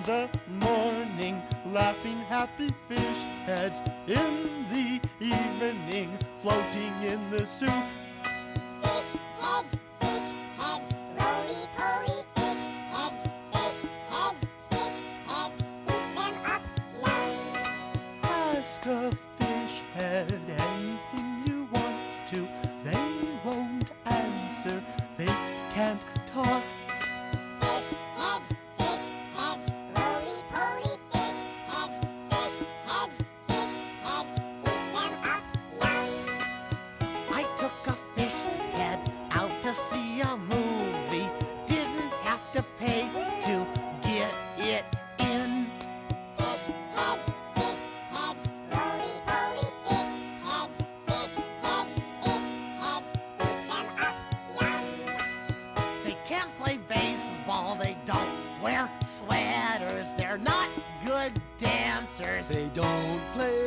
the morning, laughing happy fish heads. In the evening, floating in the soup. Fish heads, roly-poly fish heads, eat them up young. Ask a fish head anything you want to. They won't answer, they can't talk. Fish heads, roly-poly fish heads, eat them up young. I took a fish head out to see a movie. Didn't have to pay to get it in. Fish heads, roly-poly fish heads, eat them up young. They can't play baseball, they don't wear sweaters, they're not good dancers. They don't play